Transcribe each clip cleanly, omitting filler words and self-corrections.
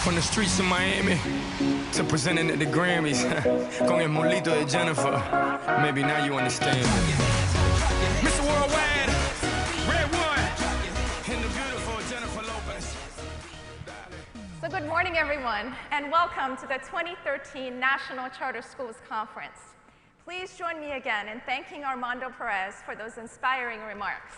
From the streets of Miami to presenting at the Grammys. Con el molito de Jennifer. Maybe now you understand. Mr. Worldwide, Red One, and the beautiful Jennifer Lopez. So good morning, everyone, and welcome to the 2013 National Charter Schools Conference. Please join me again in thanking Armando Perez for those inspiring remarks.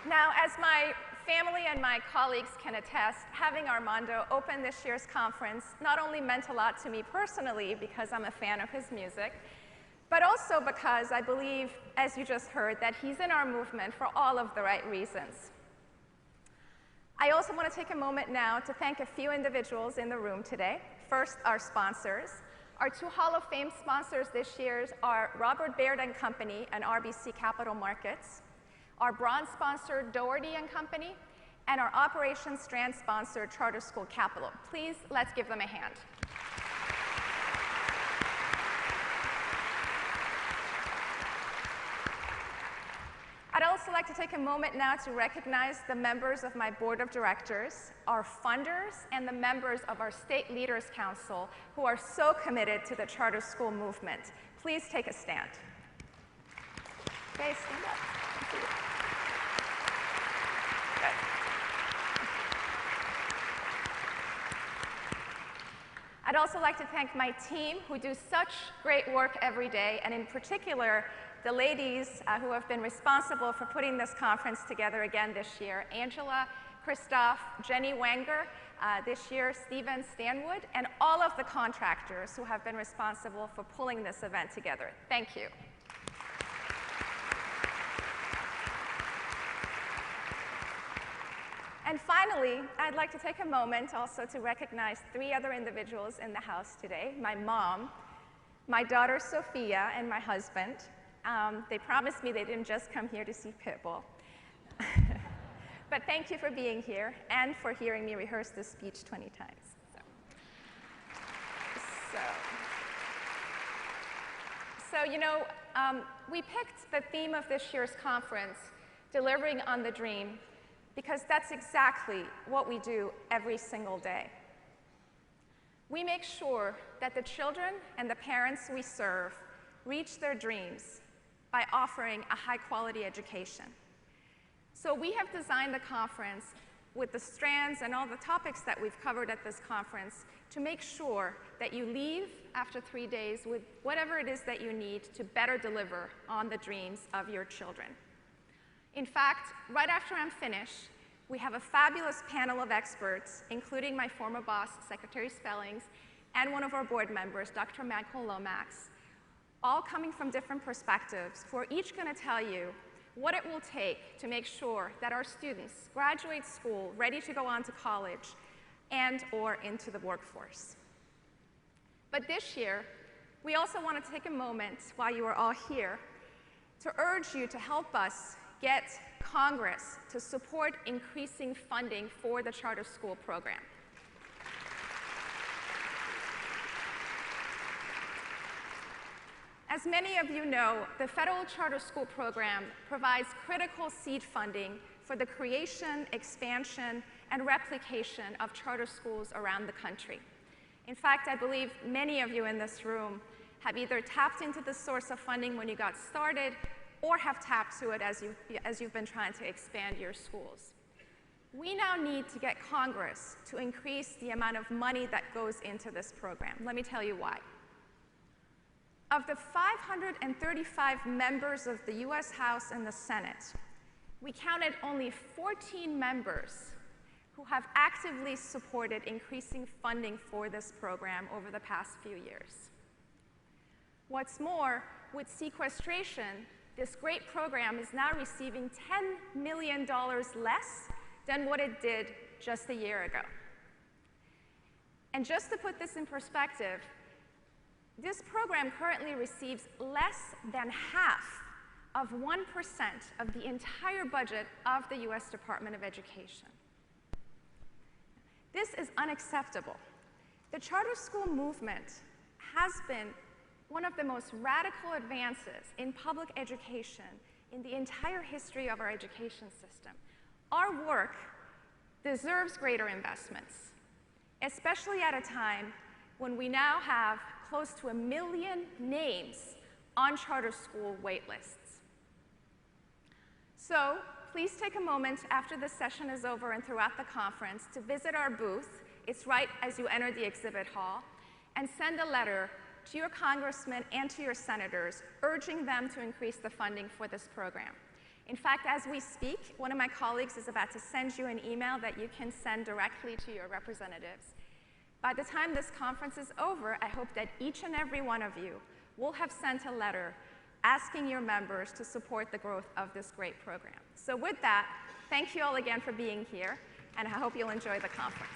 Now, as my family and my colleagues can attest, having Armando open this year's conference not only meant a lot to me personally because I'm a fan of his music, but also because I believe, as you just heard, that he's in our movement for all of the right reasons. I also want to take a moment now to thank a few individuals in the room today. First, our sponsors. Our two Hall of Fame sponsors this year are Robert Barrett and Company and RBC Capital Markets, our bronze sponsor, Doherty and Company, and our Operation Strand sponsor, Charter School Capital. Please, let's give them a hand. I'd also like to take a moment now to recognize the members of my board of directors, our funders, and the members of our State Leaders Council who are so committed to the charter school movement. Please take a stand. Okay, stand up. Thank you. Good. I'd also like to thank my team who do such great work every day, and in particular, the ladies who have been responsible for putting this conference together again this year: Angela, Christoph, Jenny Wanger, this year Stephen Stanwood, and all of the contractors who have been responsible for pulling this event together. Thank you. And finally, I'd like to take a moment also to recognize three other individuals in the house today: my mom, my daughter Sophia, and my husband. They promised me they didn't just come here to see Pitbull. But thank you for being here and for hearing me rehearse this speech 20 times. So you know, we picked the theme of this year's conference, Delivering on the Dream, because that's exactly what we do every single day. We make sure that the children and the parents we serve reach their dreams by offering a high-quality education. So we have designed the conference with the strands and all the topics that we've covered at this conference to make sure that you leave after 3 days with whatever it is that you need to better deliver on the dreams of your children. In fact, right after I'm finished, we have a fabulous panel of experts, including my former boss, Secretary Spellings, and one of our board members, Dr. Lomax, all coming from different perspectives, who are each going to tell you what it will take to make sure that our students graduate school ready to go on to college and or into the workforce. But this year, we also want to take a moment while you are all here to urge you to help us get Congress to support increasing funding for the charter school program. As many of you know, the federal charter school program provides critical seed funding for the creation, expansion, and replication of charter schools around the country. In fact, I believe many of you in this room have either tapped into this source of funding when you got started or have tapped to it as you've been trying to expand your schools. We now need to get Congress to increase the amount of money that goes into this program. Let me tell you why. Of the 535 members of the US House and the Senate, we counted only 14 members who have actively supported increasing funding for this program over the past few years. What's more, with sequestration, this great program is now receiving $10 million less than what it did just a year ago. And just to put this in perspective, this program currently receives less than half of 1% of the entire budget of the US Department of Education. This is unacceptable. The charter school movement has been one of the most radical advances in public education in the entire history of our education system. Our work deserves greater investments, especially at a time when we now have close to 1 million names on charter school wait lists. So please take a moment after this session is over and throughout the conference to visit our booth. It's right as you enter the exhibit hall, and send a letter to your congressmen and to your senators urging them to increase the funding for this program. In fact, as we speak, one of my colleagues is about to send you an email that you can send directly to your representatives. By the time this conference is over, I hope that each and every one of you will have sent a letter asking your members to support the growth of this great program. So with that, thank you all again for being here, and I hope you'll enjoy the conference.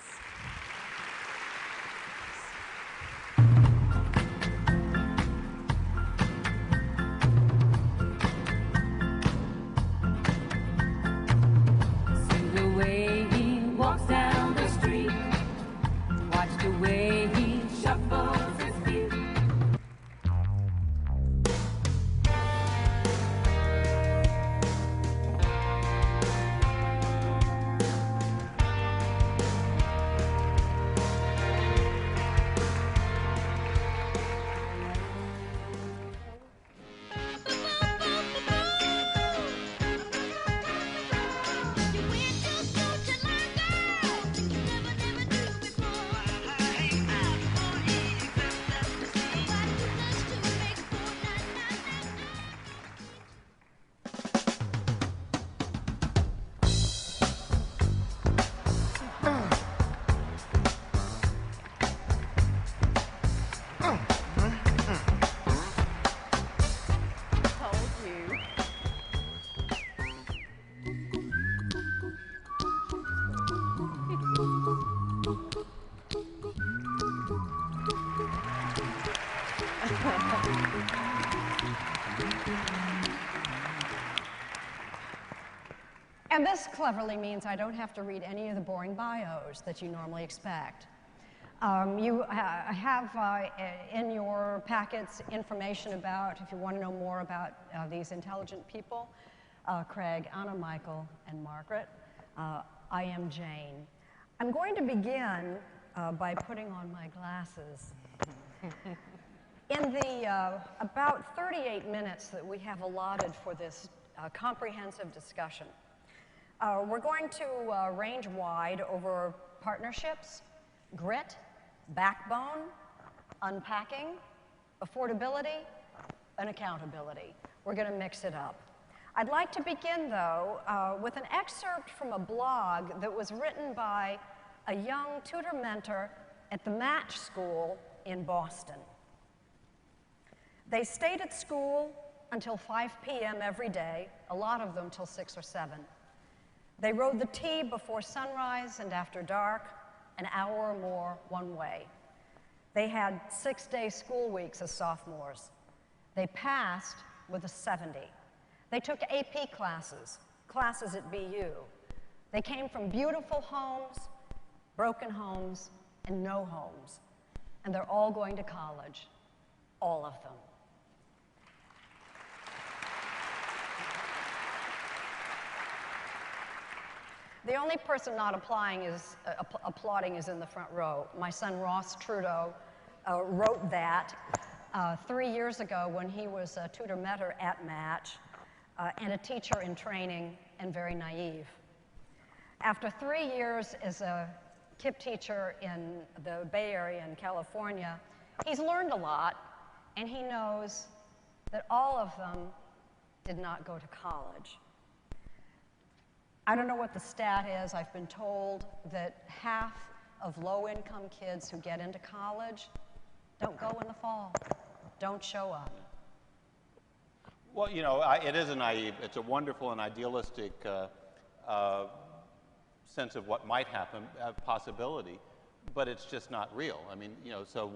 And this cleverly means I don't have to read any of the boring bios that you normally expect. You have in your packets information about, if you want to know more about these intelligent people, Craig, Anna, Michael, and Margaret. I am Jane. I'm going to begin by putting on my glasses. In the about 38 minutes that we have allotted for this comprehensive discussion, we're going to range wide over partnerships, grit, backbone, unpacking, affordability, and accountability. We're going to mix it up. I'd like to begin, though, with an excerpt from a blog that was written by a young tutor mentor at the Match School in Boston. They stayed at school until 5 p.m. every day, a lot of them till 6 or 7. They rode the T before sunrise and after dark, an hour or more one way. They had 6-day school weeks as sophomores. They passed with a 70. They took AP classes at BU. They came from beautiful homes, broken homes, and no homes. And they're all going to college, all of them. The only person not applauding is in the front row. My son Ross Trudeau wrote that 3 years ago when he was a tutor mentor at Match and a teacher in training and very naive. After 3 years as a KIPP teacher in the Bay Area in California, he's learned a lot, and he knows that all of them did not go to college. I don't know what the stat is. I've been told that half of low-income kids who get into college don't go in the fall, don't show up. Well, you know, it is a naive, it's a wonderful and idealistic sense of what might happen, possibility, but it's just not real. I mean, you know, so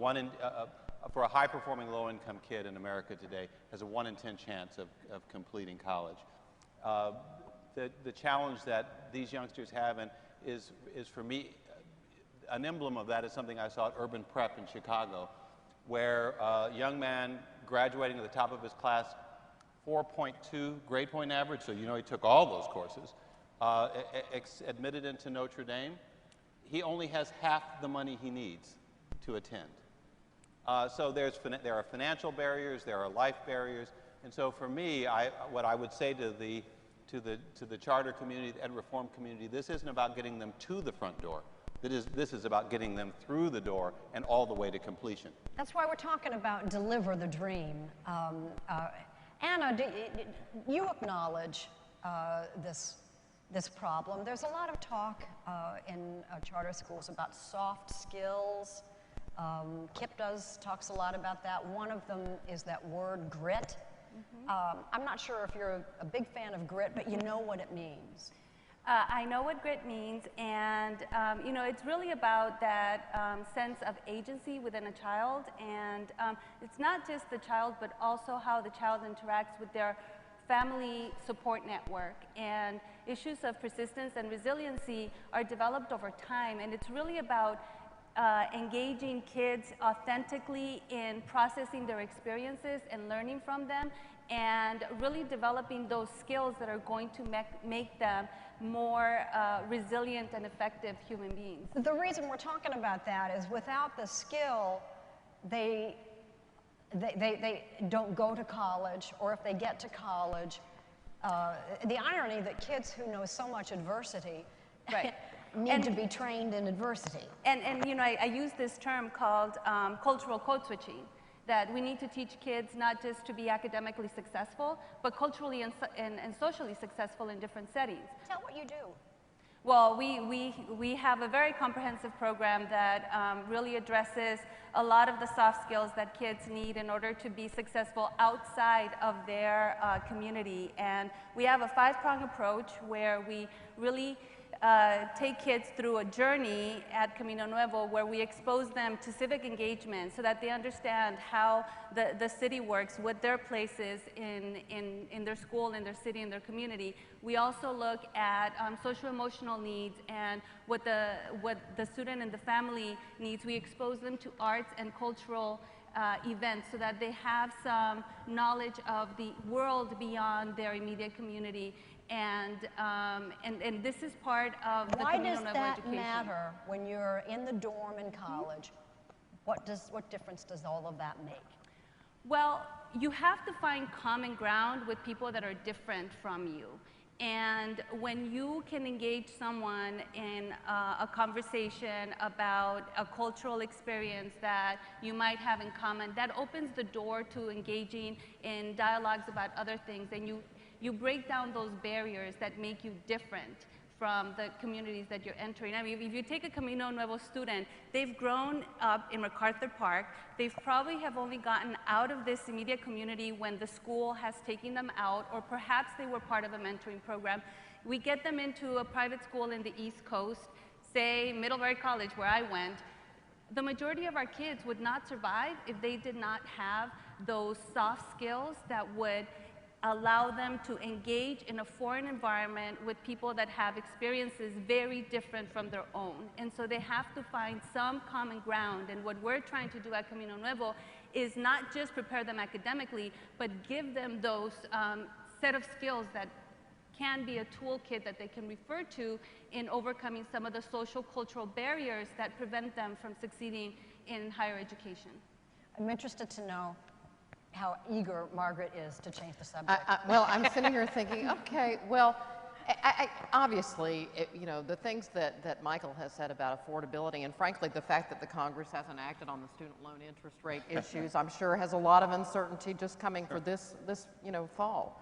for a high-performing low-income kid in America today has a 1 in 10 chance of completing college. The challenge that these youngsters have is for me, an emblem of that is something I saw at Urban Prep in Chicago, where a young man graduating at the top of his class 4.2 grade point average, so you know he took all those courses, admitted into Notre Dame, he only has half the money he needs to attend. So there are financial barriers, there are life barriers, and so for me, what I would say to the charter community and reform community, this isn't about getting them to the front door. This is about getting them through the door and all the way to completion. That's why we're talking about deliver the dream. Anna, you acknowledge this problem. There's a lot of talk in charter schools about soft skills. KIP talks a lot about that. One of them is that word grit. I'm not sure if you're a big fan of grit, but you know what it means. I know what grit means, and you know, it's really about that sense of agency within a child, and it's not just the child, but also how the child interacts with their family support network. And issues of persistence and resiliency are developed over time, and it's really about engaging kids authentically in processing their experiences and learning from them, and really developing those skills that are going to make them more resilient and effective human beings. The reason we're talking about that is without the skill, they don't go to college, or if they get to college, the irony that kids who know so much adversity Right. need to be trained in adversity. And you know, I use this term called cultural code switching, that we need to teach kids not just to be academically successful, but culturally and socially successful in different settings. Tell what you do. Well, we have a very comprehensive program that really addresses a lot of the soft skills that kids need in order to be successful outside of their community. And we have a 5-pronged approach where we really take kids through a journey at Camino Nuevo where we expose them to civic engagement so that they understand how the city works, what their place is in their school, in their city, in their community. We also look at socio-emotional needs and what the student and the family needs. We expose them to arts and cultural events so that they have some knowledge of the world beyond their immediate community. And this is part of the Camino Nuevo education. Why does that matter when you're in the dorm in college? What difference does all of that make? Well, you have to find common ground with people that are different from you. And when you can engage someone in a conversation about a cultural experience that you might have in common, that opens the door to engaging in dialogues about other things, and you break down those barriers that make you different from the communities that you're entering. I mean, if you take a Camino Nuevo student, they've grown up in MacArthur Park. They probably have only gotten out of this immediate community when the school has taken them out, or perhaps they were part of a mentoring program. We get them into a private school in the East Coast, say Middlebury College, where I went. The majority of our kids would not survive if they did not have those soft skills that would allow them to engage in a foreign environment with people that have experiences very different from their own. And so they have to find some common ground. And what we're trying to do at Camino Nuevo is not just prepare them academically, but give them those set of skills that can be a toolkit that they can refer to in overcoming some of the social cultural barriers that prevent them from succeeding in higher education. I'm interested to know how eager Margaret is to change the subject. Well, I'm sitting here thinking, okay, well, obviously, you know, the things that Michael has said about affordability, and frankly, the fact that the Congress hasn't acted on the student loan interest rate issues, I'm sure has a lot of uncertainty just coming for this you know, fall,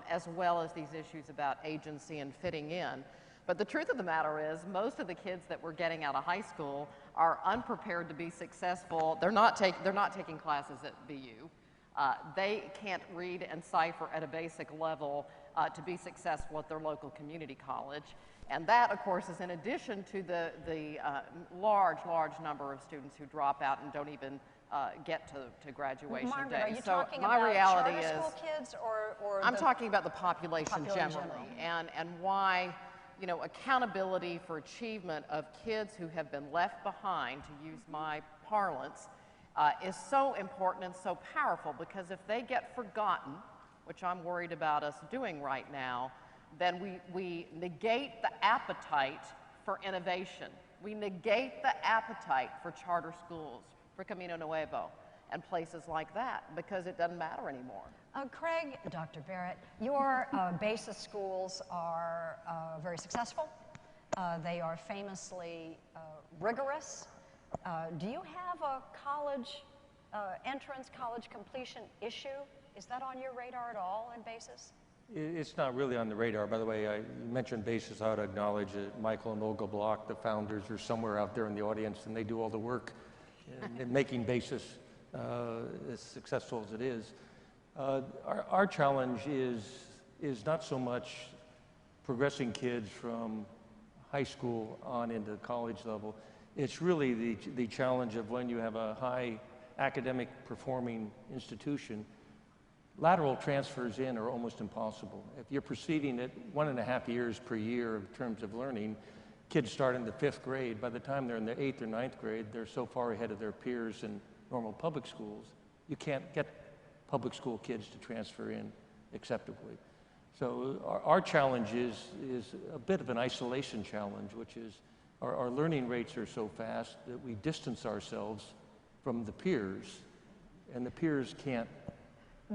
as well as these issues about agency and fitting in. But the truth of the matter is, most of the kids that we're getting out of high school are unprepared to be successful. They're not taking classes at BU. They can't read and cipher at a basic level to be successful at their local community college. And that, of course, is in addition to the large number of students who drop out and don't even get to graduation Margaret, day. are you So talking my about reality charter is, school kids or I'm the talking about the population generally, general. and why, you know, accountability for achievement of kids who have been left behind, to use my parlance, is so important and so powerful, because if they get forgotten, which I'm worried about us doing right now, then we negate the appetite for innovation. We negate the appetite for charter schools, for Camino Nuevo, and places like that, because it doesn't matter anymore. Craig, Dr. Barrett, your basis schools are very successful. They are famously rigorous. Do you have a college entrance, college completion issue? Is that on your radar at all in basis? It's not really on the radar. By the way, you mentioned basis. I ought to acknowledge that Michael and Olga Block, the founders, are somewhere out there in the audience, and they do all the work in making basis as successful as it is. Our challenge is not so much progressing kids from high school on into college level. It's really the challenge of when you have a high academic performing institution, lateral transfers in are almost impossible. If you're proceeding at 1.5 years per year in terms of learning, kids start in the 5th grade. By the time they're in the 8th or 9th grade, they're so far ahead of their peers in normal public schools, you can't get public school kids to transfer in acceptably. So our challenge is a bit of an isolation challenge, which is our learning rates are so fast that we distance ourselves from the peers, and the peers can't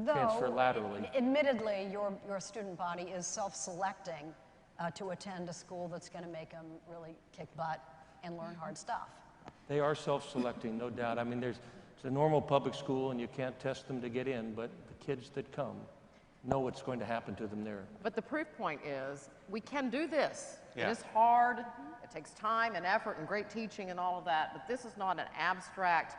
transfer laterally. Admittedly, your student body is self-selecting to attend a school that's going to make them really kick butt and learn hard stuff. They are self-selecting, no doubt. I mean, it's a normal public school, and you can't test them to get in, but the kids that come know what's going to happen to them there. But the proof point is, we can do this. Yeah. It is hard, it takes time and effort and great teaching and all of that, but this is not an abstract,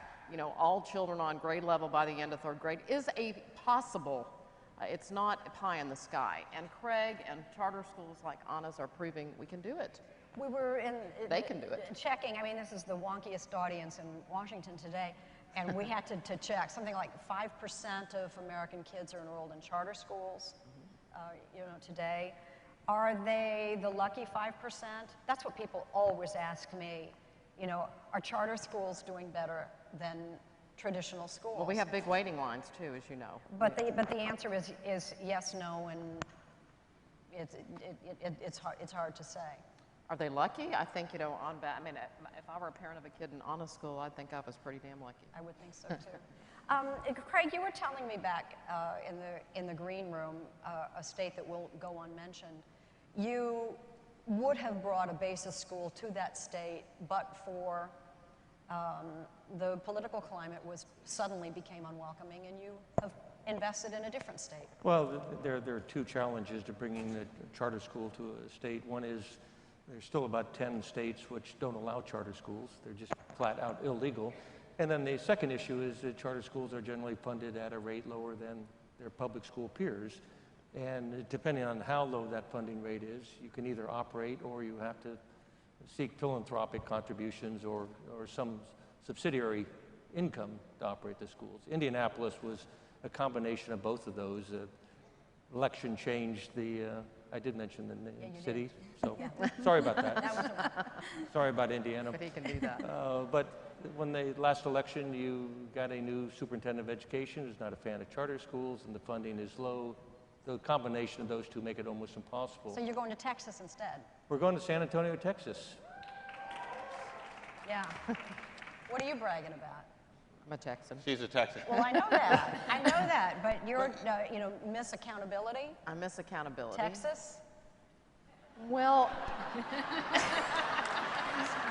all children on grade level by the end of 3rd grade is a possible. It's not a pie in the sky. And Craig and charter schools like Anna's are proving we can do it. We were They can do it. checking. I mean, this is the wonkiest audience in Washington today, and we had to check. Something like 5% of American kids are enrolled in charter schools, today. Are they the lucky 5%? That's what people always ask me. Are charter schools doing better than traditional schools? Well, we have big waiting lines too, as you know. But the answer is yes, no, and it's hard to say. Are they lucky? I think, if I were a parent of a kid in honor school, I'd think I was pretty damn lucky. I would think so too. Craig, you were telling me back in the green room, a state that will go unmentioned, you would have brought a basis school to that state, but for the political climate suddenly became unwelcoming, and you have invested in a different state. Well, there are 2 challenges to bringing a charter school to a state. One is there's still about 10 states which don't allow charter schools. They're just flat out illegal. And then the second issue is that charter schools are generally funded at a rate lower than their public school peers. And depending on how low that funding rate is, you can either operate or you have to seek philanthropic contributions or some subsidiary income to operate the schools. Indianapolis was a combination of both of those. Election changed the, I did mention the city, so sorry about that. Sorry about Indiana. But he can do that. But when the last election, you got a new superintendent of education who's not a fan of charter schools, and the funding is low. The combination of those 2 make it almost impossible. So you're going to Texas instead? We're going to San Antonio, Texas. Yeah. What are you bragging about? I'm a Texan. She's a Texan. Well, I know that. I know that. But you're, Miss Accountability? I miss accountability. Texas? Well,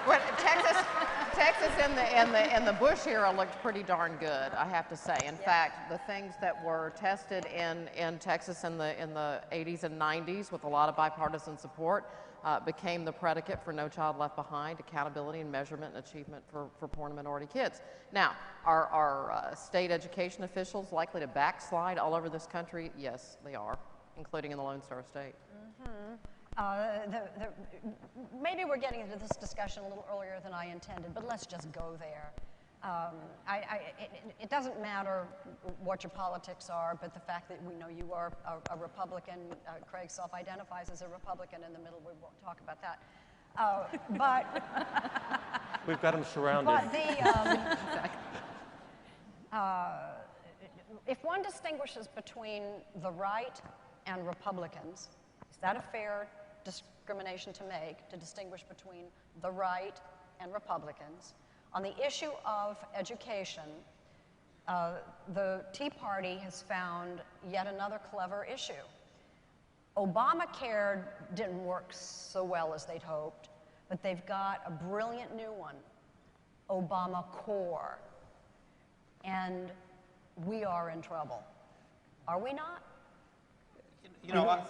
Texas in the Bush era looked pretty darn good, I have to say. In fact, the things that were tested in Texas in the 80s and 90s with a lot of bipartisan support became the predicate for No Child Left Behind, accountability and measurement and achievement for poor and minority kids. Now, are state education officials likely to backslide all over this country? Yes, they are, including in the Lone Star State. Maybe we're getting into this discussion a little earlier than I intended, but let's just go there. It doesn't matter what your politics are, but the fact that we know you are a Republican, Craig self-identifies as a Republican in the middle, we won't talk about that. But we've got them surrounded. But if one distinguishes between the right and Republicans, is that a fair discrimination to make, to distinguish between the right and Republicans? On the issue of education, the Tea Party has found yet another clever issue. Obamacare didn't work so well as they'd hoped, but they've got a brilliant new one, Obamacore. And we are in trouble. Are we not? You know,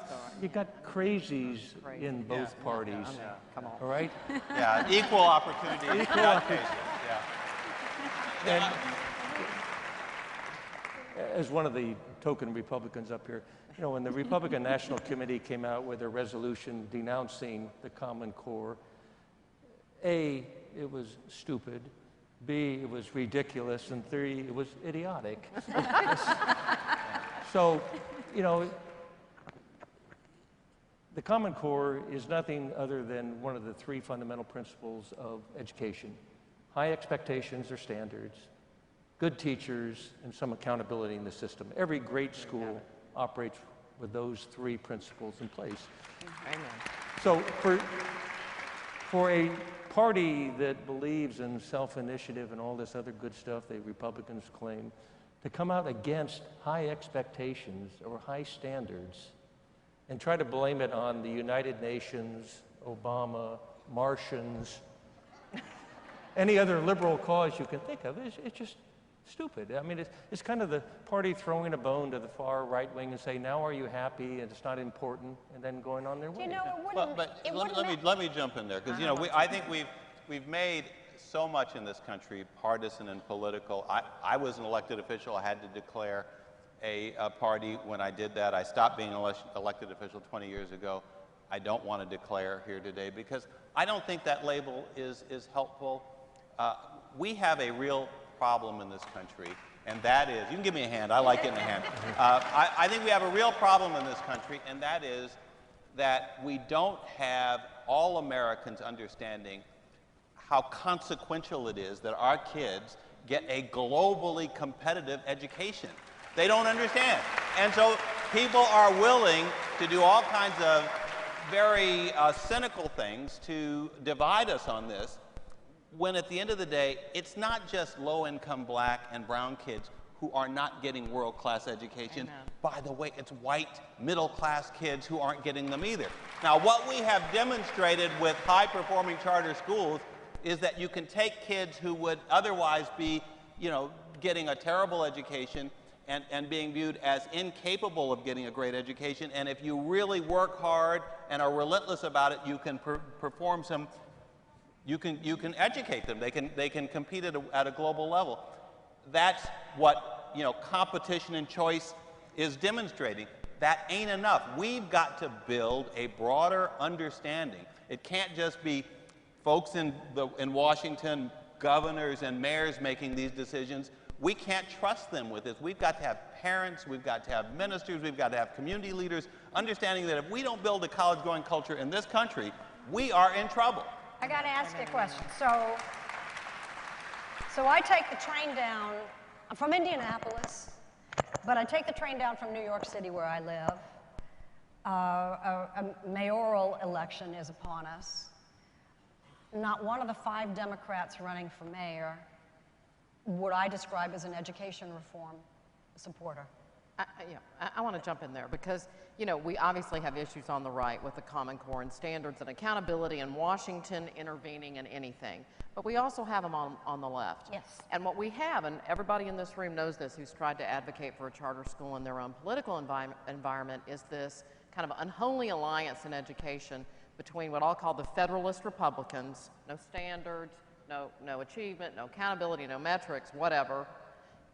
You got crazies in both parties, Come on. all right? yeah, equal opportunity. Equal opportunity. Yeah. And as one of the token Republicans up here, you know, when the Republican National Committee came out with a resolution denouncing the Common Core, A, it was stupid, B, it was ridiculous, and 3, it was idiotic. So, you know, the Common Core is nothing other than one of the 3 fundamental principles of education. High expectations or standards, good teachers, and some accountability in the system. Every great school operates with those 3 principles in place. Amen. So for a party that believes in self-initiative and all this other good stuff the Republicans claim, to come out against high expectations or high standards and try to blame it on the United Nations, Obama, Martians, any other liberal cause you can think of, it's just stupid. I mean, it's kind of the party throwing a bone to the far right wing and say, now are you happy, and it's not important, and then going on their way. You know, Let me jump in there, because, you know, I think we've made so much in this country partisan and political. I was an elected official. I had to declare a party when I did that. I stopped being an elected official 20 years ago. I don't want to declare here today because I don't think that label is helpful. We have a real problem in this country, and that is, you can give me a hand, I like getting a hand. I think we have a real problem in this country, and that is that we don't have all Americans understanding how consequential it is that our kids get a globally competitive education. They don't understand. And so people are willing to do all kinds of very cynical things to divide us on this, when at the end of the day, it's not just low-income black and brown kids who are not getting world-class education. Amen. By the way, it's white, middle-class kids who aren't getting them either. Now, what we have demonstrated with high-performing charter schools is that you can take kids who would otherwise be, you know, getting a terrible education and being viewed as incapable of getting a great education, and if you really work hard and are relentless about it, you can perform some. You can educate them. They can compete at a global level. That's what, you know, competition and choice is demonstrating. That ain't enough. We've got to build a broader understanding. It can't just be folks in Washington, governors and mayors making these decisions. We can't trust them with this. We've got to have parents, we've got to have ministers, we've got to have community leaders, understanding that if we don't build a college-going culture in this country, we are in trouble. I got to ask you a question. So I take the train down. I'm from Indianapolis, but I take the train down from New York City, where I live. A mayoral election is upon us. Not one of the 5 Democrats running for mayor would I describe as an education reform supporter. I want to jump in there because, you know, we obviously have issues on the right with the Common Core and standards and accountability and Washington intervening in anything. But we also have them on the left. Yes. And what we have, and everybody in this room knows this who's tried to advocate for a charter school in their own political environment, is this kind of unholy alliance in education between what I'll call the Federalist Republicans, no standards, no achievement, no accountability, no metrics, whatever,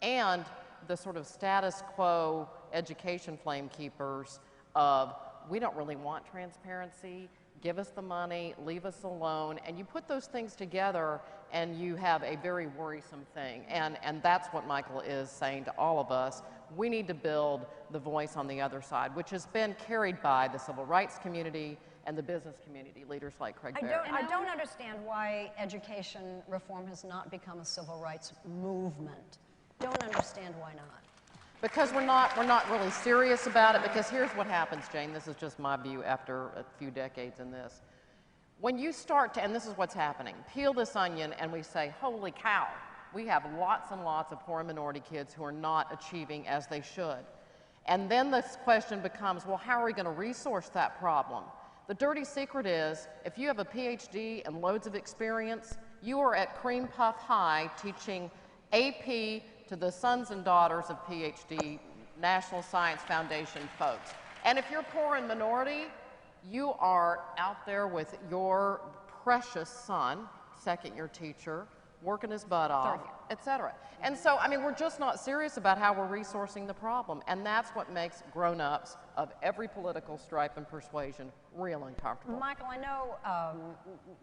and the sort of status quo education flame keepers of, we don't really want transparency, give us the money, leave us alone, and you put those things together and you have a very worrisome thing. And that's what Michael is saying to all of us. We need to build the voice on the other side, which has been carried by the civil rights community and the business community, leaders like Craig Barrett. I don't understand why education reform has not become a civil rights movement. Don't understand why not. Because we're not really serious about it, because here's what happens, Jane, this is just my view after a few decades in this. When you start to, and this is what's happening, peel this onion and we say, holy cow, we have lots and lots of poor and minority kids who are not achieving as they should. And then this question becomes, well, how are we going to resource that problem? The dirty secret is, if you have a PhD and loads of experience, you are at cream puff high teaching AP to the sons and daughters of PhD, National Science Foundation folks. And if you're poor and minority, you are out there with your precious son, second-year teacher, working his butt off, et cetera. And so, I mean, we're just not serious about how we're resourcing the problem. And that's what makes grown-ups of every political stripe and persuasion real uncomfortable. Michael, I know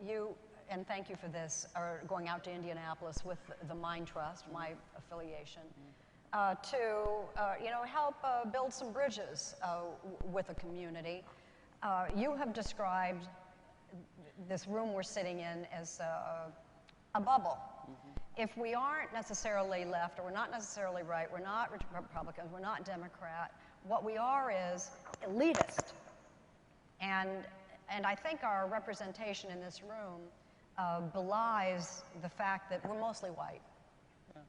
you, and thank you for this, are going out to Indianapolis with the Mind Trust, my affiliation, to help build some bridges with a community. You have described this room we're sitting in as a bubble. If we aren't necessarily left, or we're not necessarily right, we're not Republicans, we're not Democrat, what we are is elitist. And I think our representation in this room belies the fact that we're mostly white. Yeah.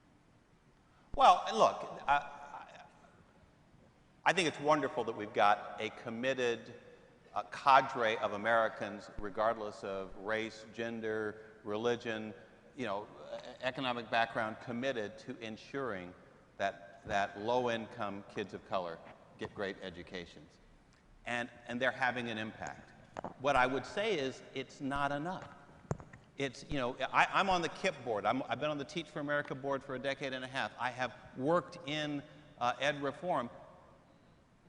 Well, look, I think it's wonderful that we've got a committed cadre of Americans, regardless of race, gender, religion, economic background, committed to ensuring that low-income kids of color get great educations. And they're having an impact. What I would say is it's not enough. It's, I'm on the KIP board. I've been on the Teach for America board for a decade and a half. I have worked in ed reform.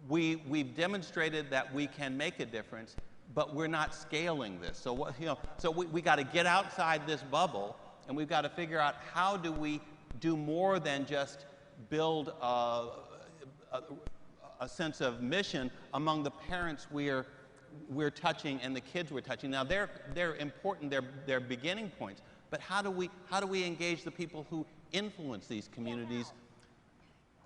We've demonstrated that we can make a difference, but we're not scaling this. So, so we got to get outside this bubble, and we've got to figure out how do we do more than just build a sense of mission among the parents we're touching and the kids we're touching. Now they're important, they're beginning points, but how do we engage the people who influence these communities?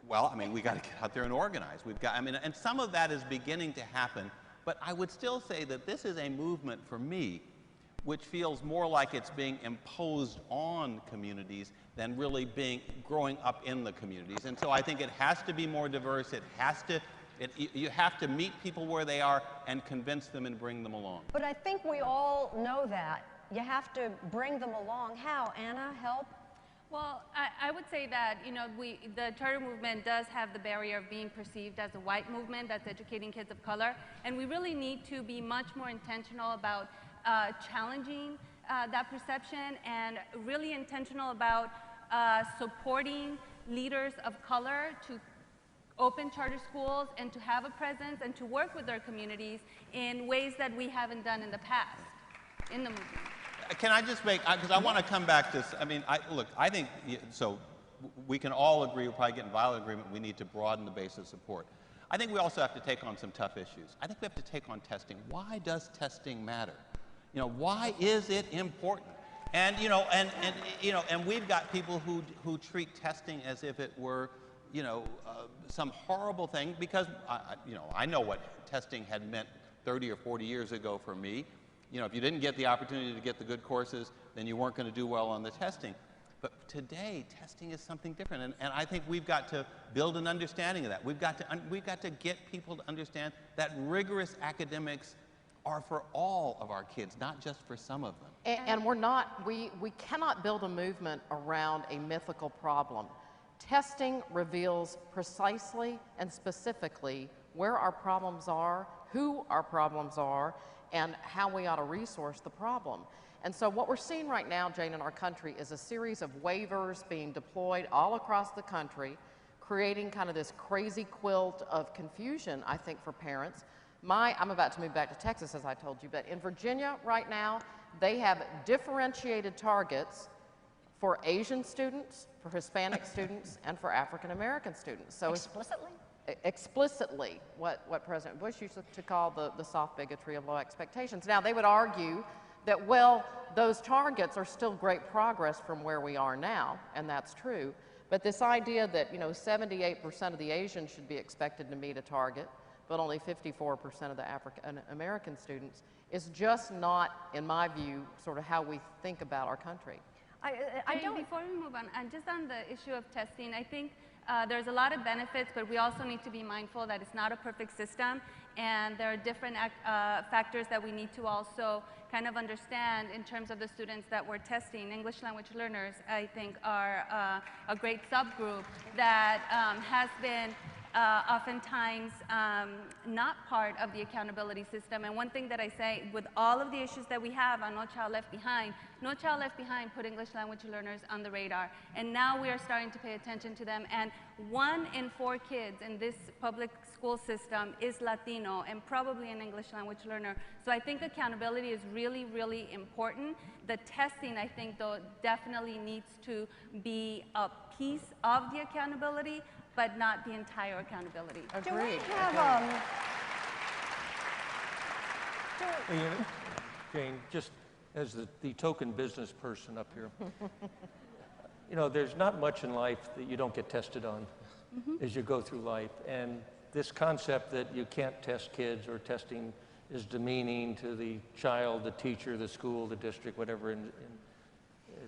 Well, I mean, we got to get out there and organize. And some of that is beginning to happen, but I would still say that this is a movement for me which feels more like it's being imposed on communities than really growing up in the communities. And so I think it has to be more diverse. You have to meet people where they are and convince them and bring them along. But I think we all know that. You have to bring them along. How? Anna, help? Well, I would say that, the charter movement does have the barrier of being perceived as a white movement that's educating kids of color, and we really need to be much more intentional about challenging that perception, and really intentional about supporting leaders of color to open charter schools and to have a presence and to work with their communities in ways that we haven't done in the past in the movement. Can I just because I want to come back to, look, I think, so we can all agree, we'll probably get in violent agreement, we need to broaden the base of support. I think we also have to take on some tough issues. I think we have to take on testing. Why does testing matter? Why is it important? And, and we've got people who treat testing as if it were, some horrible thing, because, I know what testing had meant 30 or 40 years ago for me. If you didn't get the opportunity to get the good courses, then you weren't going to do well on the testing. But today, testing is something different, and I think we've got to build an understanding of that. We've got to get people to understand that rigorous academics are for all of our kids, not just for some of them. And we cannot build a movement around a mythical problem. Testing reveals precisely and specifically where our problems are, who our problems are, and how we ought to resource the problem. And so what we're seeing right now, Jane, in our country is a series of waivers being deployed all across the country, creating kind of this crazy quilt of confusion, I think, for parents. I'm about to move back to Texas, as I told you, but in Virginia right now, they have differentiated targets for Asian students, for Hispanic students, and for African American students. So explicitly? Explicitly, what President Bush used to call the soft bigotry of low expectations. Now, they would argue that, well, those targets are still great progress from where we are now, and that's true, But this idea that, 78% of the Asians should be expected to meet a target, but only 54% of the African American students is just not, in my view, sort of how we think about our country. Before we move on, and just on the issue of testing, I think there's a lot of benefits, but we also need to be mindful that it's not a perfect system, and there are different factors that we need to also kind of understand in terms of the students that we're testing. English language learners, I think, are a great subgroup that has been oftentimes not part of the accountability system. And one thing that I say, with all of the issues that we have on No Child Left Behind, No Child Left Behind put English language learners on the radar. And now we are starting to pay attention to them. And 1 in 4 kids in this public school system is Latino and probably an English language learner. So I think accountability is really, really important. The testing, I think, though, definitely needs to be a piece of the accountability, but not the entire accountability. Do we have, Jane, just as the token business person up here, there's not much in life that you don't get tested on as you go through life. And this concept that you can't test kids or testing is demeaning to the child, the teacher, the school, the district, whatever, at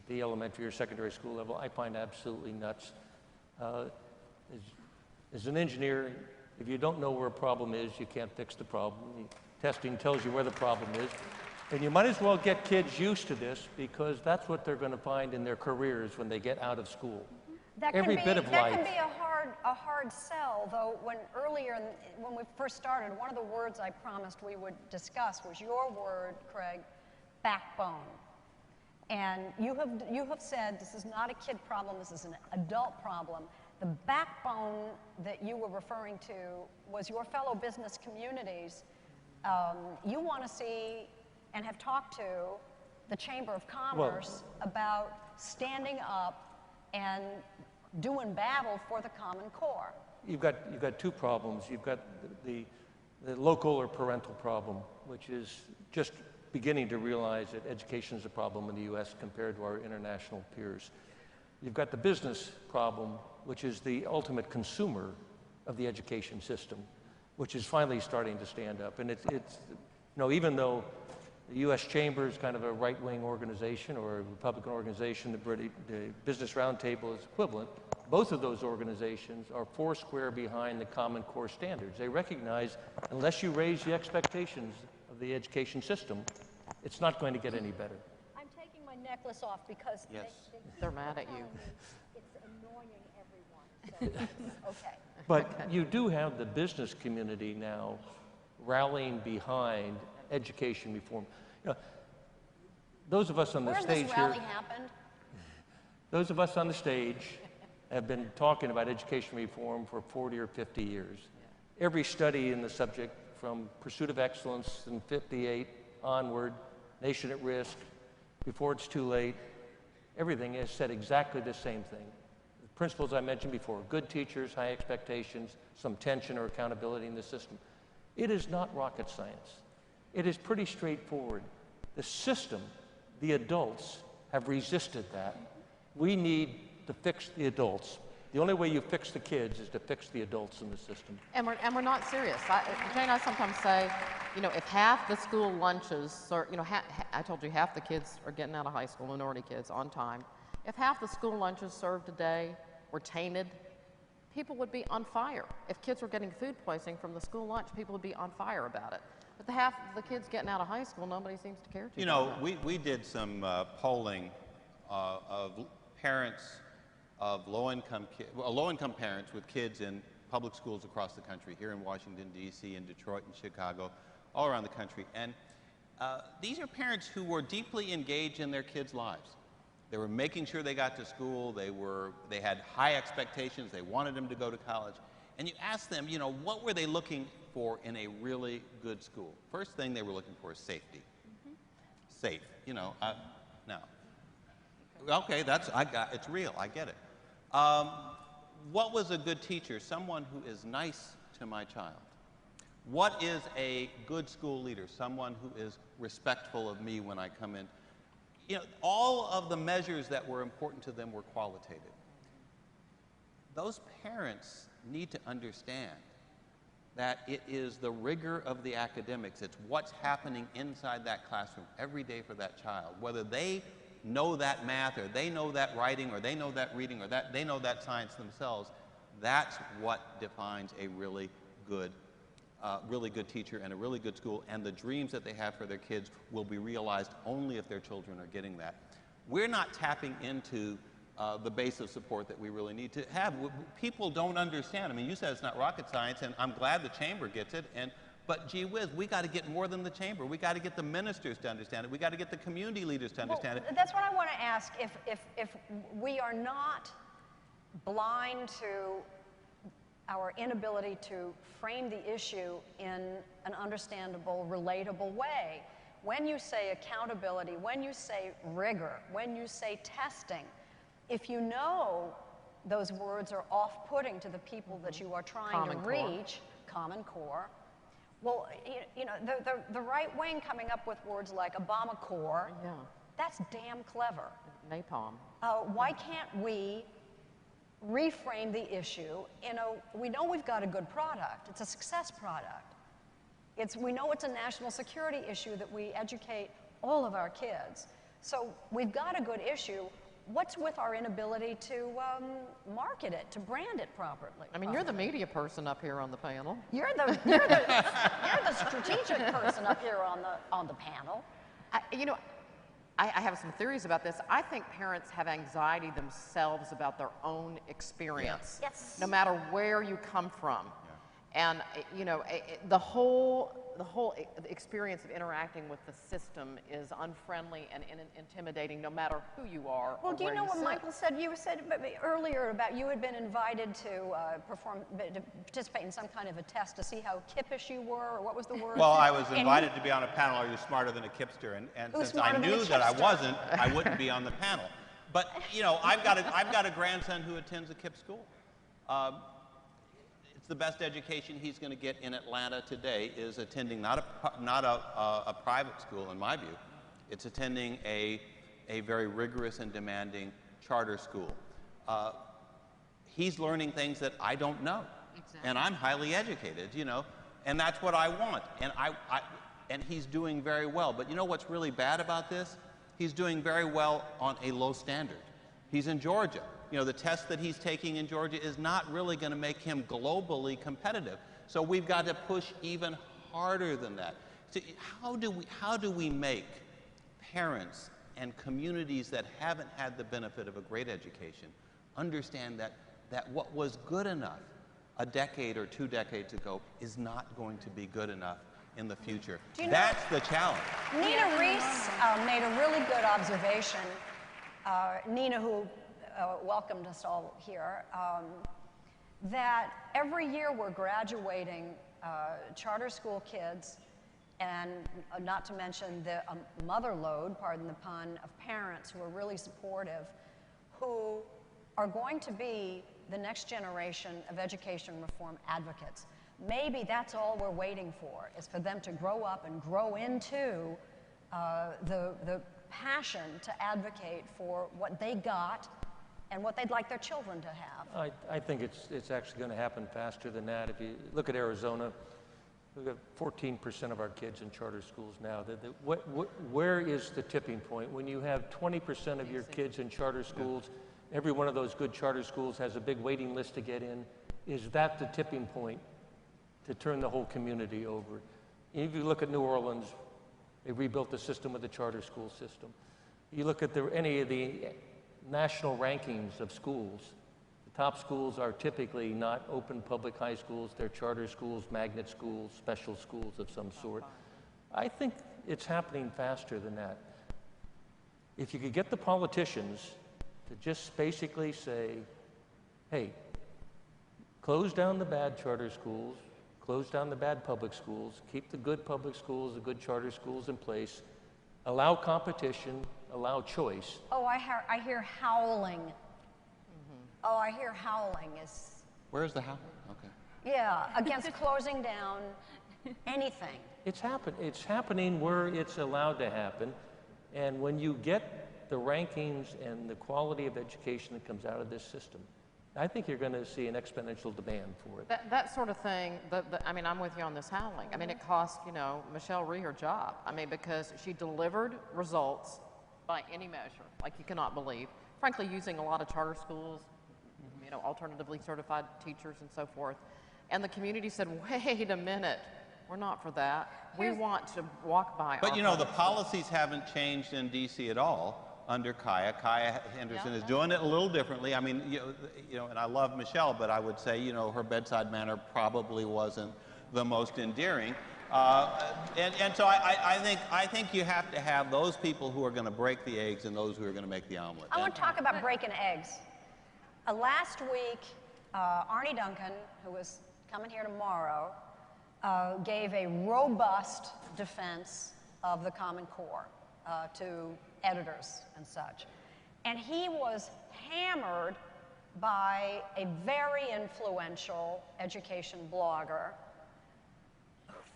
the elementary or secondary school level, I find absolutely nuts. As an engineer, if you don't know where a problem is, you can't fix the problem. Testing tells you where the problem is. And you might as well get kids used to this, because that's what they're going to find in their careers when they get out of school. Every bit of life. That can be a hard sell, though. When we first started, one of the words I promised we would discuss was your word, Craig, backbone. And you have said this is not a kid problem, this is an adult problem. The backbone that you were referring to was your fellow business communities. You want to see and have talked to the Chamber of Commerce about standing up and doing battle for the Common Core. You've got 2 problems. You've got the local or parental problem, which is just beginning to realize that education is a problem in the U.S. compared to our international peers. You've got the business problem, which is the ultimate consumer of the education system, which is finally starting to stand up. And it's even though the U.S. Chamber is kind of a right-wing organization or a Republican organization, the Business Roundtable is equivalent, both of those organizations are foursquare behind the Common Core standards. They recognize unless you raise the expectations of the education system, it's not going to get any better. I'm taking my necklace off because they're mad at you. It's annoying everyone. So, okay. But you do have the business community now rallying behind education reform. Those of us on the stage this rally happened? Those of us on the stage have been talking about education reform for 40 or 50 years. Every study in the subject, from Pursuit of Excellence in 58 onward, Nation at Risk, Before It's Too Late, everything has said exactly the same thing. The principles I mentioned before: good teachers, high expectations, some tension or accountability in the system. It is not rocket science. It is pretty straightforward. The system, the adults, have resisted that. We need to fix the adults. The only way you fix the kids is to fix the adults in the system. And we're not serious. Jane, I sometimes say, if half the school lunches, I told you half the kids are getting out of high school, minority kids, on time. If half the school lunches served today were tainted, people would be on fire. If kids were getting food poisoning from the school lunch, people would be on fire about it. But the half of the kids getting out of high school, nobody seems to care too much. We did some polling of parents of low-income parents with kids in public schools across the country, here in Washington, D.C., in Detroit, and Chicago, all around the country. And these are parents who were deeply engaged in their kids' lives. They were making sure they got to school. They had high expectations. They wanted them to go to college. And you ask them, what were they looking for in a really good school? First thing they were looking for is safety. Safe, now. Okay, it's real, I get it. What was a good teacher? Someone who is nice to my child. What is a good school leader? Someone who is respectful of me when I come in. All of the measures that were important to them were qualitative. those parents need to understand that it is the rigor of the academics. It's what's happening inside that classroom every day for that child. Whether they know that math, or they know that writing, or they know that reading, or that they know that science themselves, that's what defines a really good teacher and a really good school. And the dreams that they have for their kids will be realized only if their children are getting that. We're not tapping into the base of support that we really need to have. People don't understand. I mean, you said it's not rocket science, and I'm glad the chamber gets it. But gee whiz, we got to get more than the chamber. We got to get the ministers to understand it. We got to get the community leaders to understand it. That's what I want to ask. If we are not blind to our inability to frame the issue in an understandable, relatable way, when you say accountability, when you say rigor, when you say testing, if you know those words are off-putting to the people that you are trying to reach, Common Core, well, you know, the right wing coming up with words like Obama Core, that's damn clever. Napalm. Why can't we reframe the issue? You know, we know we've got a good product. It's a success product. We know it's a national security issue that we educate all of our kids. So we've got a good issue. What's with our inability to market it, to brand it properly? I mean, you're the media person up here on the panel. You're the strategic person up here on the panel. You know, I have some theories about this. I think parents have anxiety themselves about their own experience, Yes. no matter where you come from. And you know, the whole experience of interacting with the system is unfriendly and intimidating, no matter who you are. Well, or do you where know what sit. Michael said? You said earlier about you had been invited to participate in some kind of a test to see how kippish you were, or what was the word? Well, I was invited to be on a panel, Are You Smarter Than a Kipster? And Who's since I smarter than a knew that I kipster? wasn't, I wouldn't be on the panel. But, you know, I've got a grandson who attends a KIPP school. It's the best education he's going to get in Atlanta today is attending not a private school, in my view. It's attending a very rigorous and demanding charter school. He's learning things that I don't know. Exactly. And I'm highly educated, you know, and that's what I want. And he's doing very well. But you know what's really bad about this? He's doing very well on a low standard. He's in Georgia. You know, the test that he's taking in Georgia is not really going to make him globally competitive. So we've got to push even harder than that. So how do we make parents and communities that haven't had the benefit of a great education understand that what was good enough a decade or 2 decades ago is not going to be good enough in the future? That's the challenge. Nina Reese made a really good observation. Nina, who welcomed us all here, that every year we're graduating charter school kids, and not to mention the mother load, pardon the pun, of parents who are really supportive, who are going to be the next generation of education reform advocates. Maybe that's all we're waiting for, is for them to grow up and grow into the passion to advocate for what they got and what they'd like their children to have. I think it's actually going to happen faster than that. If you look at Arizona, we've got 14% of our kids in charter schools now. Where is the tipping point? When you have 20% of your kids in charter schools, every one of those good charter schools has a big waiting list to get in. Is that the tipping point to turn the whole community over? If you look at New Orleans, they rebuilt the system with the charter school system. You look at any of the national rankings of schools, the top schools are typically not open public high schools, they're charter schools, magnet schools, special schools of some sort. I think it's happening faster than that. If you could get the politicians to just basically say, hey, close down the bad charter schools, close down the bad public schools, keep the good public schools, the good charter schools in place, allow competition, allow choice. Oh, I hear howling. Oh, I hear howling is... Where's the howling? Okay. Yeah, against closing down anything. It's happening where it's allowed to happen. And when you get the rankings and the quality of education that comes out of this system, I think you're going to see an exponential demand for it. That sort of thing, I mean, I'm with you on this howling. I mean, it cost, you know, Michelle Rhee her job. I mean, because she delivered results by any measure, like you cannot believe. Frankly, using a lot of charter schools, you know, alternatively certified teachers and so forth. And the community said, wait a minute, we're not for that. We want to walk by. But you know, the policies haven't changed in DC at all under Kaya. Kaya Henderson is doing it a little differently. I mean, you know, and I love Michelle, but I would say, you know, her bedside manner probably wasn't the most endearing. And so I think you have to have those people who are going to break the eggs and those who are going to make the omelet. I want to talk about breaking eggs. Last week, Arnie Duncan, who was coming here tomorrow, gave a robust defense of the Common Core to editors and such. And he was hammered by a very influential education blogger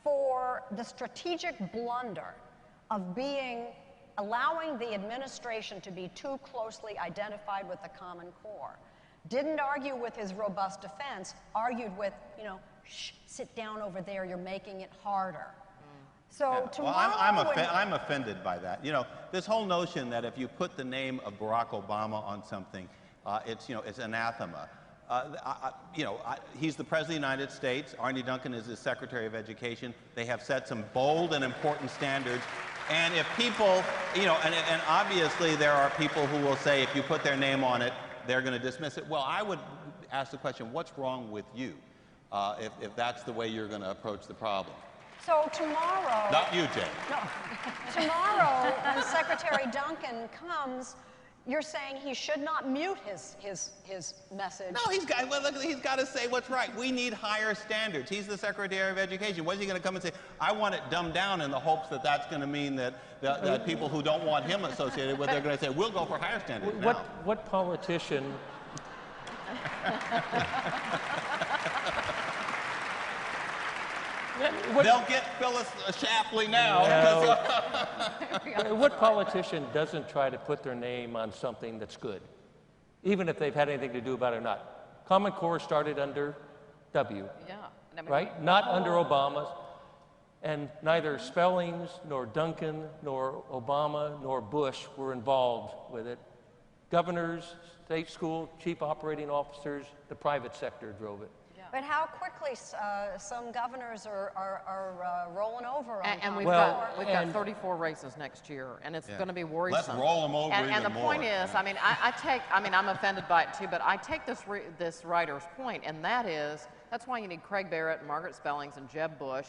for the strategic blunder of allowing the administration to be too closely identified with the Common Core. Didn't argue with his robust defense, argued with, you know, shh, sit down over there, you're making it harder. So tomorrow, I'm offended by that. You know, this whole notion that if you put the name of Barack Obama on something, it's, you know, it's anathema. He's the President of the United States. Arnie Duncan is his Secretary of Education. They have set some bold and important standards. And if people, you know, and obviously there are people who will say if you put their name on it, they're going to dismiss it. Well, I would ask the question, what's wrong with you if that's the way you're going to approach the problem? So tomorrow... Not you, Jay. No. Tomorrow, when Secretary Duncan comes, you're saying he should not mute his message. No, he's got to say what's right. We need higher standards. He's the Secretary of Education. What's he going to come and say? I want it dumbed down in the hopes that that's going to mean that people who don't want him associated with, they're going to say, we'll go for higher standards now. What politician... They'll get Phyllis Shapley now. What politician doesn't try to put their name on something that's good, even if they've had anything to do about it or not? Common Core started under W, right? Not under Obama's. And neither Spellings, nor Duncan, nor Obama, nor Bush were involved with it. Governors, state school, chief operating officers, the private sector drove it. But how quickly some governors are rolling over on and we've got 34 races next year, and it's going to be worrisome. Let's roll them over and the point is, I mean, I'm offended by it too, but I take this writer's point, and that's why you need Craig Barrett and Margaret Spellings and Jeb Bush,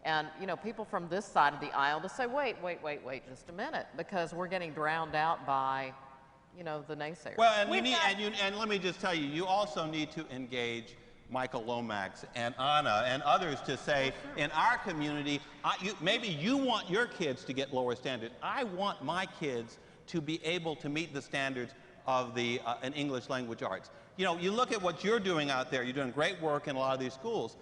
and you know, people from this side of the aisle to say, wait just a minute, because we're getting drowned out by, you know, the naysayers. Well, and let me just tell you, you also need to engage Michael Lomax and Anna and others to say, in our community, maybe you want your kids to get lower standards. I want my kids to be able to meet the standards of the English language arts. You know, you look at what you're doing out there. You're doing great work in a lot of these schools.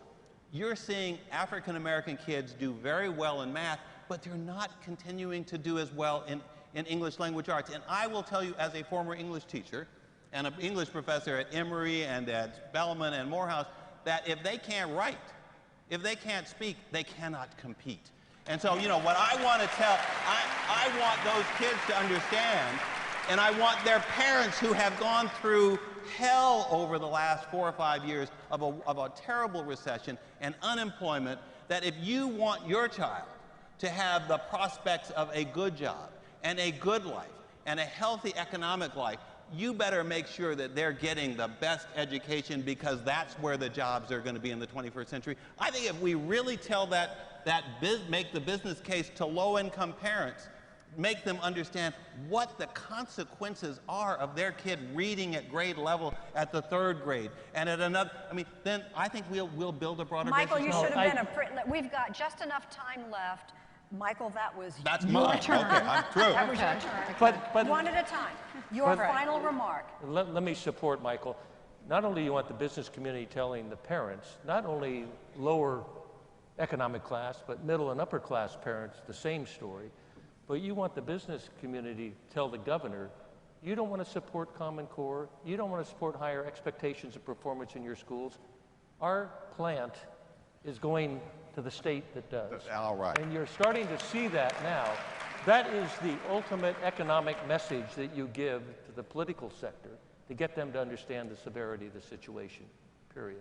You're seeing African American kids do very well in math, but they're not continuing to do as well in English language arts. And I will tell you, as a former English teacher, and an English professor at Emory and at Spelman and Morehouse, that if they can't write, if they can't speak, they cannot compete. And so, you know, what I want to tell, I want those kids to understand, and I want their parents who have gone through hell over the last 4 or 5 years of a terrible recession and unemployment, that if you want your child to have the prospects of a good job and a good life and a healthy economic life, you better make sure that they're getting the best education, because that's where the jobs are going to be in the 21st century. I think if we really tell make the business case to low-income parents, make them understand what the consequences are of their kid reading at grade level at the 3rd grade and at another, I mean, then I think we'll build a broader Michael, basis. you should have been we've got just enough time left. Michael, that's your mine. turn. Okay, I'm through. That was your turn. But one at a time. Your final remark. Let me support Michael. Not only do you want the business community telling the parents, not only lower economic class, but middle and upper class parents the same story, but you want the business community to tell the governor, you don't want to support Common Core, you don't want to support higher expectations of performance in your schools, our plant is going to the state that does. All right. And you're starting to see that now. That is the ultimate economic message that you give to the political sector to get them to understand the severity of the situation, period.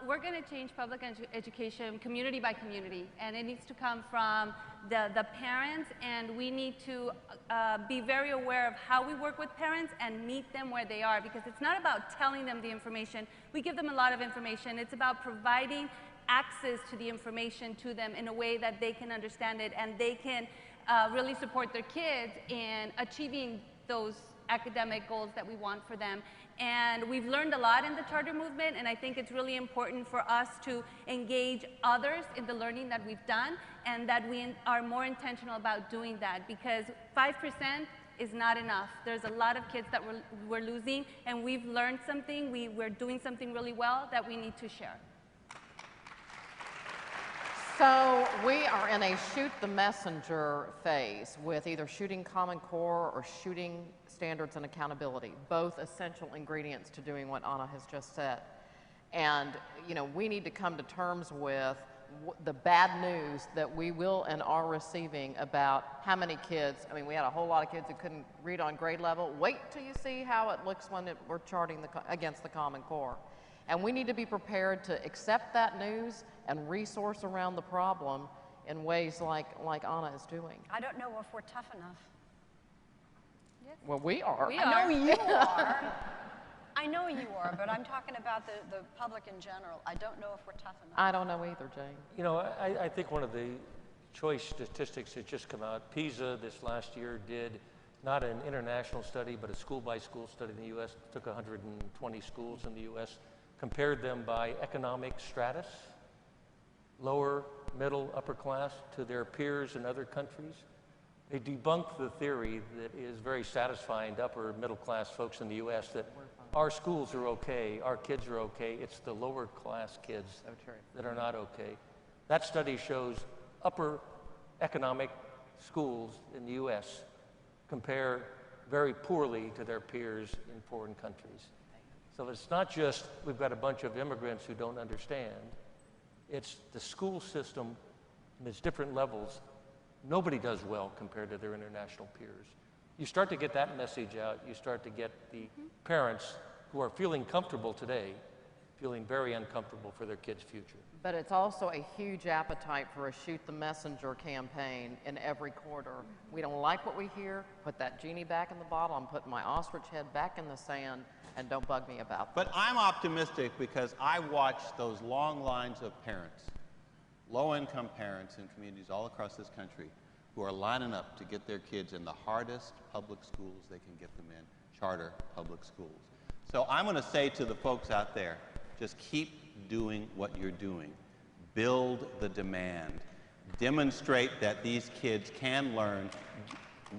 We're going to change public education community by community, and it needs to come from the parents, and we need to be very aware of how we work with parents and meet them where they are, because it's not about telling them the information. We give them a lot of information. It's about providing access to the information to them in a way that they can understand it, and they can really support their kids in achieving those academic goals that we want for them. And we've learned a lot in the charter movement, and I think it's really important for us to engage others in the learning that we've done, and that we are more intentional about doing that, because 5% is not enough. There's a lot of kids that we're losing, and we've learned something, we're doing something really well that we need to share. So we are in a shoot the messenger phase with either shooting Common Core or shooting standards and accountability, both essential ingredients to doing what Anna has just said. And you know, we need to come to terms with the bad news that we will and are receiving about how many kids, I mean, we had a whole lot of kids who couldn't read on grade level. Wait till you see how it looks when we're charting against the Common Core. And we need to be prepared to accept that news and resource around the problem in ways like Anna is doing. I don't know if we're tough enough. Well, we are. We I know are. you are. I know you are, but I'm talking about the public in general. I don't know if we're tough enough. I don't know either, Jane. You know, I think one of the choice statistics that just come out, PISA this last year did not an international study, but a school-by-school study in the U.S., took 120 schools in the U.S., compared them by economic stratus, lower, middle, upper class, to their peers in other countries. They debunked the theory that is very satisfying to upper middle class folks in the U.S. that our schools are okay, our kids are okay. It's the lower class kids that are not okay. That study shows upper economic schools in the U.S. compare very poorly to their peers in foreign countries. So it's not just we've got a bunch of immigrants who don't understand. It's the school system and its different levels. Nobody does well compared to their international peers. You start to get that message out. You start to get the parents who are feeling comfortable today, feeling very uncomfortable for their kids' future. But it's also a huge appetite for a shoot the messenger campaign in every quarter. We don't like what we hear, put that genie back in the bottle. I'm putting my ostrich head back in the sand, and don't bug me about that. But I'm optimistic because I watch those long lines of parents, low-income parents in communities all across this country who are lining up to get their kids in the hardest public schools they can get them in, charter public schools. So I'm going to say to the folks out there, just keep doing what you're doing. Build the demand. Demonstrate that these kids can learn.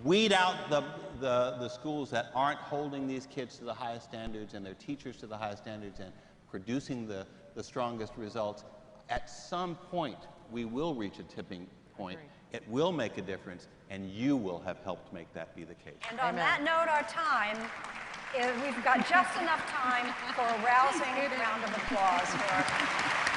Weed out the schools that aren't holding these kids to the highest standards and their teachers to the highest standards and producing the strongest results. At some point, we will reach a tipping point. It will make a difference, and you will have helped make that be the case. And on that note, our time is, we've got just enough time for a rousing round of applause for